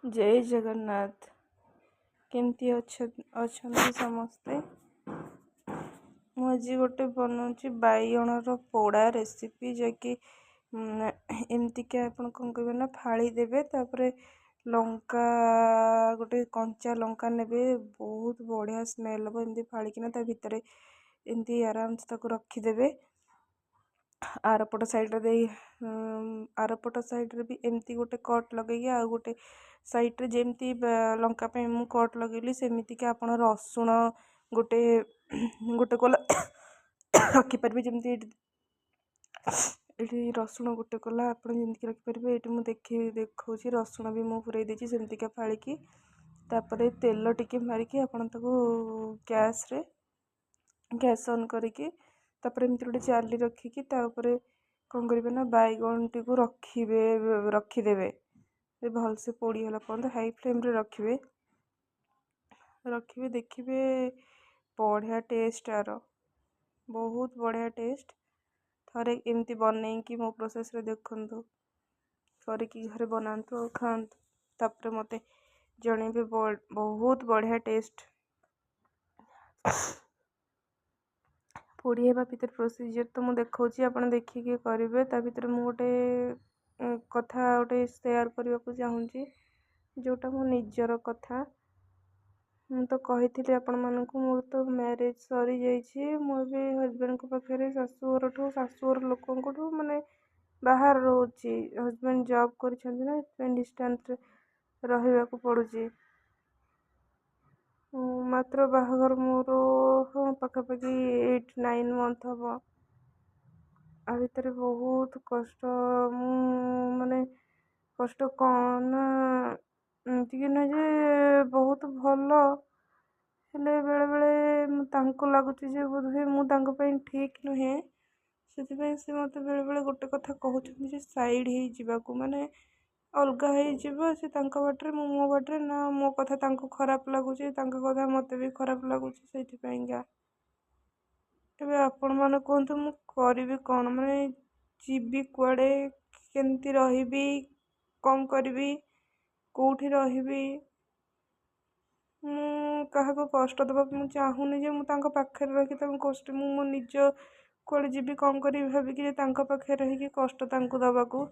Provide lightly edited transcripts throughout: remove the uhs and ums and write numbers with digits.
जय जगन्नाथ। केमती अछंती समस्ते। मुझे गोटे बनाऊँगी बैगणर पोड़ा रेसिपी जैकि एमती के आप कौन करेंगे ना फाड़ी देवे तापर लंका गोटे कंचा लंका नेबे बहुत बढ़िया स्मेल हम एमती फाड़िकिना ता भितर एमती आराम से रखीदेवे। आरपट साइड्रे आरपट साइड्रे भी एमती गोटे कट लगे आ गोटे साइड्रे जमती लंका पे मु कट लगेली सेमती कि आप रसुण गोटे गोटे कोला रखिपारे जमती ये रसुण गोटे कोला आप जमीक रखिपारे ये मुझे देखा रसुण भी मुझे पूराई देती सेमतिका फाड़ी तापर तेल टिके मारिकी आपन गैस रे गैस ऑन करके तापर एमती गोटे जाली रखिकी तापर कौन करेंगे ना बैगन टी को रखीदेवे भलसे पोड़ीगला पर्यंत हाई फ्लेम रे रखिए देखिए बढ़िया टेस्ट आर बहुत बढ़िया टेस्ट। थरे एमती बनईकी मो प्रोसेस रे देखंतु करके घरे बनातु और खातु तापर मते जणेबे बहुत बढ़िया टेस्ट। पोड़ी भितर प्रोसीजर तो मुझे देखा आप देखिए करेंगे ता भर मुझे गोटे कथा गोटे सेयार करने को चाहूँगी जोटा मो निजर कथा मु तो कही आपण मानक मोर तो मैरिज सरी जाइए मुझे हजबैंड को पाखे शाशुघर लोक माने बाहर रोचे हजबैंड जॉब कर डिस्टेंस रहा पड़ुची मात्र बाहाघर मोर हाँ पाखापाखि 8-9 मंथ हम आ भितर बहुत कष्ट माने कष्ट कौन ना एमती नुह जे बहुत भल हेले बेले बेले लगुच बोधे मुझे ठीक नुहे से मत बेले बेले गोटे कथा कहते साइड हो माने अलग हो से बाटरे मो बाटरे ना मो कथा खराब लगुच कथा मत भी खराब लगुच से ଏବେ ଆପଣ ମାନେ କୁହନ୍ତୁ ମୁଁ କରିବି କ'ଣ ମାନେ ଯିବି କୁଆଡ଼େ କେମିତି ରହିବି କ'ଣ କରିବି କୋଉଠି ରହିବି ମୁଁ କାହାକୁ କଷ୍ଟ ଦେବାକୁ ମୁଁ ଚାହୁଁନି ଯେ ମୁଁ ତାଙ୍କ ପାଖରେ ରହିକି ତାଙ୍କୁ କଷ୍ଟ ମୁଁ ମୋ ନିଜ କୁଆଡ଼େ ଯିବି କ'ଣ କରିବି ଭାବିକି ତାଙ୍କ ପାଖରେ ରହିକି କଷ୍ଟ ତାଙ୍କୁ ଦେବାକୁ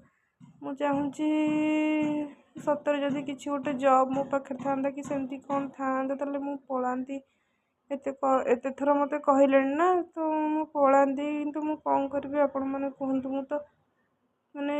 ମୁଁ ଚାହୁଁଛି ସତରେ ଯଦି କିଛି ଗୋଟେ ଜବ୍ ମୋ ପାଖରେ ଥାନ୍ତା କି ସେମିତି କ'ଣ ଥାନ୍ତା ତାହେଲେ ମୁଁ ପଳାନ୍ତି एते थर मत कहले ना तो मु पलांती किंतु मु कौन करी आपण मैंने कहतु मु तो माने